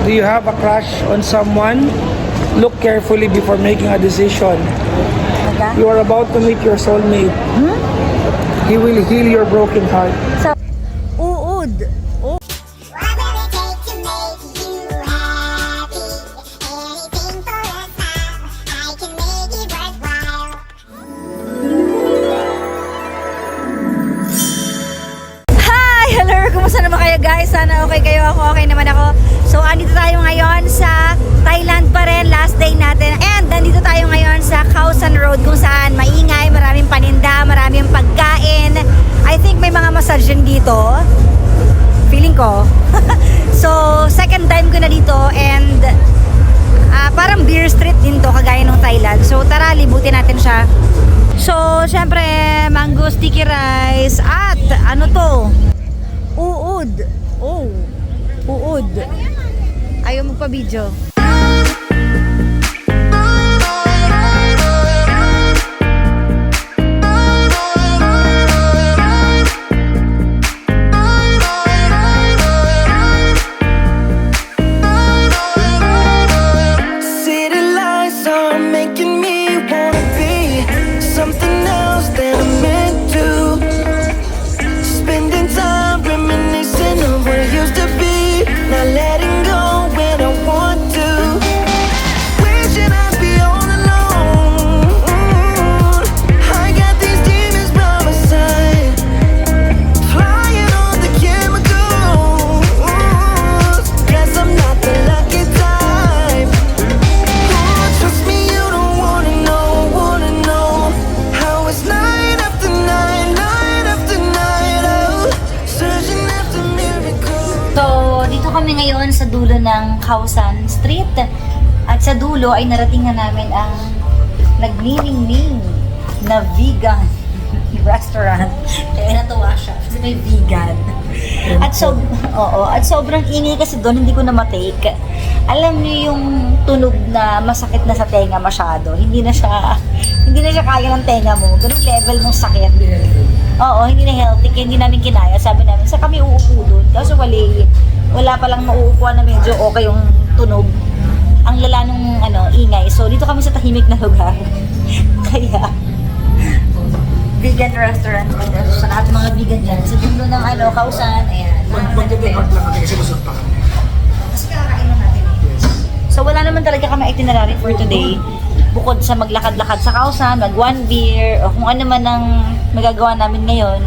Do you have a crush on someone? Look carefully before making a decision. Okay. You are about to meet your soulmate. He will heal your broken heart. So, uud. Oh. What will it take to make you happy? Anything for a smile, I can make it worthwhile. Hi! Hello! Kumusta naman kayo guys? Sana okay kayo. Ako okay naman ako. So, andito tayo ngayon sa Thailand pa rin. Last day natin. And, nandito tayo ngayon sa Khao San Road kung saan maingay, maraming paninda, maraming pagkain. I think may mga massage din dito. Feeling ko. So, second time ko na dito and parang beer street din to, kagaya ng Thailand. So, tara, libutin natin siya. So, syempre, mango sticky rice at ano to? Uud. Oh, uud. Ayaw magpa-video. City lights are making me wanna be something else than I'm meant to. Spending time reminiscing of what it used to be, not letting go when I want to. Wishing I'd be all alone. I got these demons by my side, flying on the chemicals. Guess I'm not the lucky type. Trust me, you don't wanna know how it's night after night, night after night, oh, searching after miracles. So, dito kami ngayon sa dulo ng Khao San Street. At sa dulo ay narating na namin ang nagniningning na vegan restaurant. Kaya natuwa siya kasi may vegan. At sobrang ingay kasi doon, hindi ko na matake. Alam niyo yung tunog na masakit na sa tenga masyado. Hindi na siya kaya ng tenga mo. Ganung level ng sakit. Oo, hindi na healthy. Kaya hindi namin kinaya. Sabi namin, sa kami uupo doon. Kaso wala palang mauupuan na medyo okay yung tunog. Ang lala nung ingay. So, dito kami sa tahimik na lugar. Kaya, vegan restaurant. Sa lahat ng mga vegan dyan. Sa dulo ng Khao San. Ayan. Magdadepart lang natin kasi masarap pa kami. Kasi kakakain lang natin. So, wala naman talaga kami itinerary for today. Bukod sa maglakad-lakad sa Khao San, mag one beer, o kung ano man ang magagawa namin ngayon.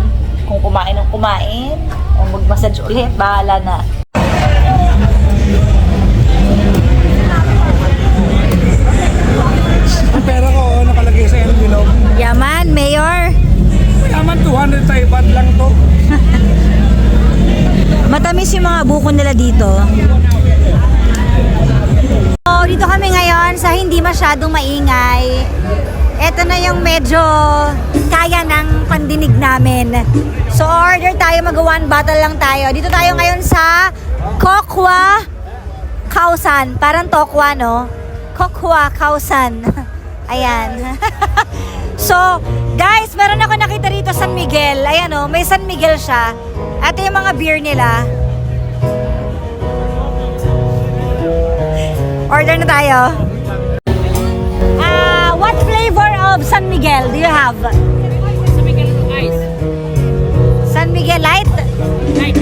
Kung kumain ng kumain, o mag-massage ulit, bahala na. Ang pera ko, nakalagay sa envelope. Yaman, Mayor! Mayaman, 200 Thai baht lang to. Matamis yung mga buko nila dito. So, dito kami ngayon sa hindi masyadong maingay. Ito na yung medyo kaya ng pandinig namin. So, order tayo, mag-one bottle lang tayo. Dito tayo ngayon sa Kokwa Khao San. Parang Tokwa, no? Kokwa Khao San. Ayan. So, guys, meron ako nakita rito San Miguel. Ayan, oh, may San Miguel siya. Ito yung mga beer nila. Order na tayo. What flavor of San Miguel do you have? San Miguel ice. San Miguel light? Light.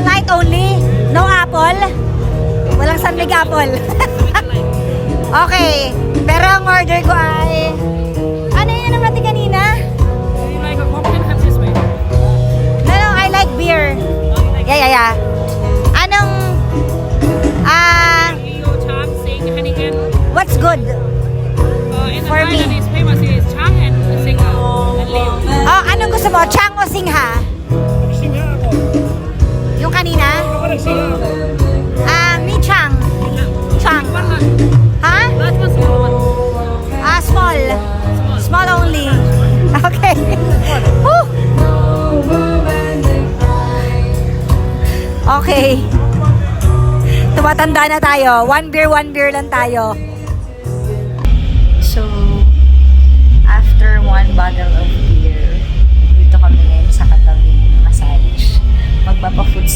Light only? No apple? Walang San Miguel apple. Okay. Pero ang order ko ay... Ano yun ang natin kanina? Do you like a cocktail? Have this way. No, I like beer. Yeah. Anong... Leo Chang, Sing, Hanigan. What's good? In For me. Thailand, is famous is Chang and Sing and Leo. Oh, anong gusto mo? Chang o Singha? Singa ako. Yung kanina? Ako nagsinga ako. Mi Chang. Chang. One lot. Ha? Large one, small one. Small. Small only. Okay. Woo! Okay. Tumatanda na tayo. One beer lang tayo. So, after one bottle of beer, dito kami ngayon sa katabing massage. Magpapa-food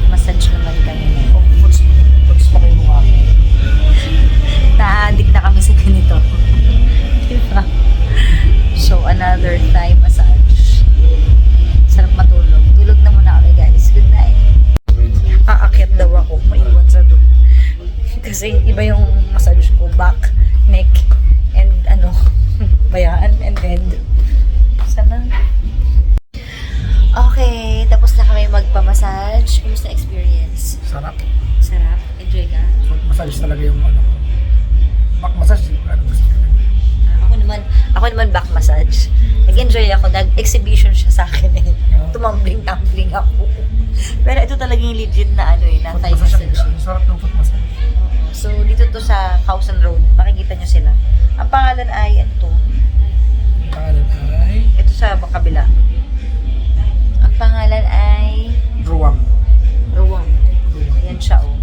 massage naman kami. Kasi iba yung massage ko, back, neck, and ano, bayaan, and head. Sana. Okay, tapos na kami magpa-massage. Kumusta experience? Sarap. Sarap? Enjoy ka? Foot massage talaga yung ano. Back massage, ano gusto ko. Ako naman back massage. Nag-enjoy ako. Nag-exhibition siya sa akin eh. Tumambling-tumbling ako. Pero ito talaga yung legit na ano eh, na Foot Thai massage, massage. ang sarap ng foot massage. So, dito to sa Causan Road. Makikita nyo sila. Ang pangalan ay, ano to? Ang pangalan ay Ito sa kabila. Ang pangalan ay Ruwang. Ruwang. Ayan siya, oh.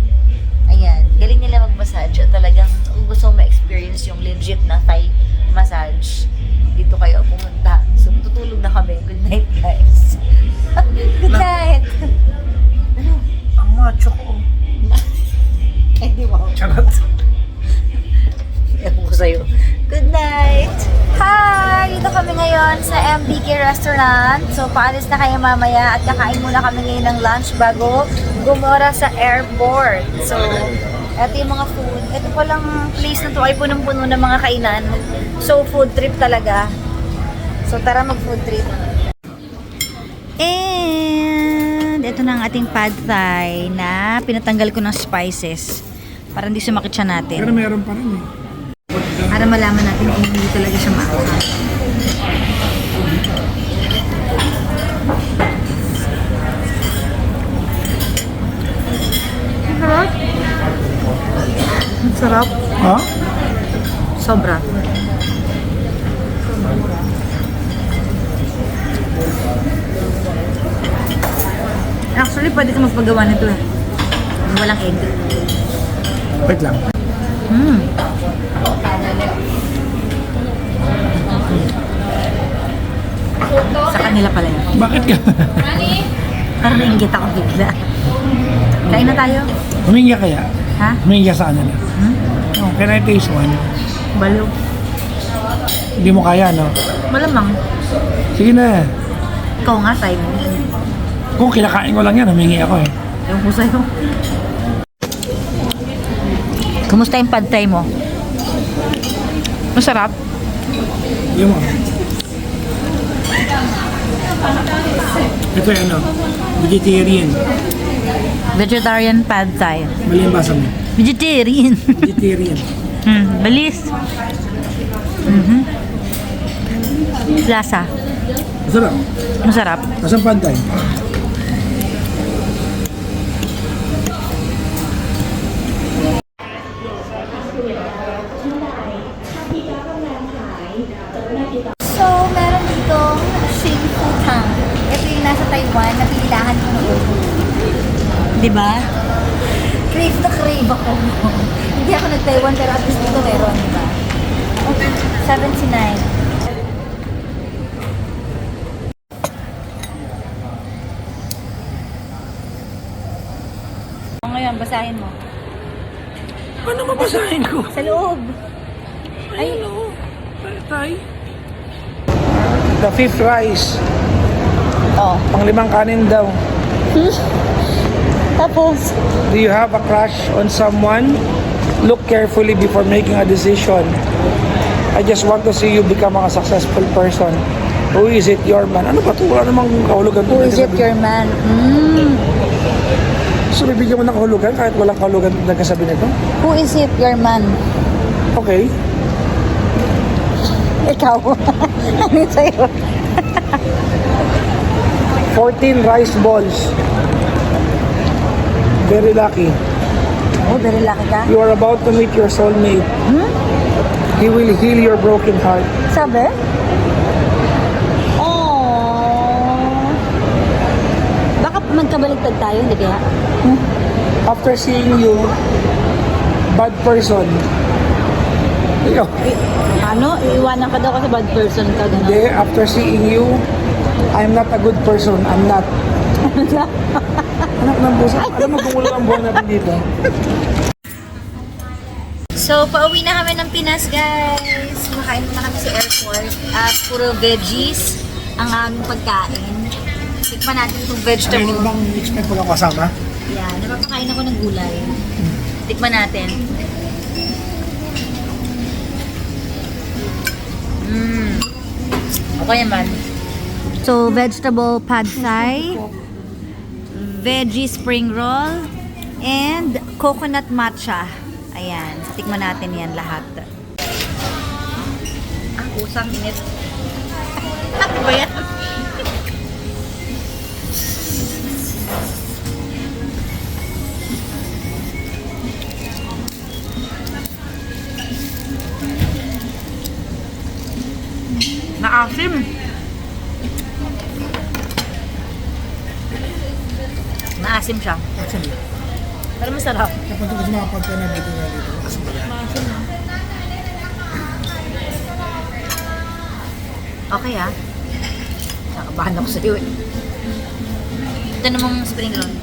Ayan. Galing nila mag-massage. At talagang, kung gusto mo ma-experience yung legit na Thai massage, dito kayo pumunta. So, tutulog na kami. Good night, guys. Good night. Ano? Ang macho ko. Eh, di ba? Charot. Ewan ko sa'yo. Good night! Hi! Dito kami ngayon sa MBK Restaurant. So, paalis na kayo mamaya at kakain muna kami ngayon ng lunch bago gumora sa airport. So, eto yung mga food. Ito palang place na to ay punong-puno ng mga kainan. So, food trip talaga. So, tara mag-food trip. And, ito na ang ating pad thai na pinatanggal ko ng spices para hindi sumakit siya natin. Pero meron pa rin eh. Para malaman natin kung hindi talaga siya maanghang. Sarap. Sarap. Ha? Sobra. Actually, pwede ka magpagawa nito eh. Walang egg. Wait lang. Sa kanila pala yun. Bakit ka? Parang nainggit ako bigla. Kain na tayo. Humingi ka kaya? Ha? Humingi ka sa kanila. Oh, can I taste one? Balo. Hindi mo kaya, no? Malamang. Sige na. Ikaw nga, try mo. Kung kinakain ko lang yan, humingi ako eh. Ewan ko sa'yo. Kumusta yung pad thai mo? Masarap? Yung mo. Ito yung ano, vegetarian. Vegetarian pad thai. Mali ang basa mo. Vegetarian. Vegetarian. Balis. Lasa. Masarap. Masarap. Nasaan pantay? So, meron ditong Shin Futang. Ito yung nasa Taiwan na pinilahan ko noon. Diba? Crave na crave ako. Hindi ako nag-Taiwan pero at least dito meron, diba? 79. Ngayon, basahin mo. Ano mabasahin ko? Sa loob. Ay, Tay. The fifth rice. oh. Panglimang kanin daw. Tapos, Do you have a crush on someone? Look carefully before making a decision. I just want to see you become a successful person. Who is it, your man? Ano ba ito? Wala namang kahulugan. who is it your man? So, bibigyan mo ng kahulugan kahit walang kahulugan nagkasabi nito? Who is it your man? Okay. Ikaw. Ano sa'yo? 14 rice balls. Very lucky. Oh, very lucky ka. You are about to meet your soulmate. He will heal your broken heart. Sabi? Oh. Baka magkabaligtad tayo, hindi kaya? After seeing you, bad person. Ikaw. Ano? Iiwanan ka daw kasi bad person ka. Hindi, after seeing you, I'm not a good person. I'm not. Anak ng puso. Alam mo kung wala ang buhay natin dito. So, pauwi na kami ng Pinas, guys. Kumakain muna kami sa airport. At puro veggies ang aming pagkain. Tikman natin itong Ano vegetable. bang expect mo lang kasama? Yan, napapakain ako ng gulay. Tikman natin. Okay naman. So, vegetable pad thai, veggie spring roll, and coconut matcha. Ayan. Tikman natin yan lahat. Usang init. Ano ba yan? Maasim. Maasim siya. Pero masarap. Kapag ito mapag ka na dito na dito. Okay ah. Nakabahan ako sa'yo eh. Ito namang spring roll.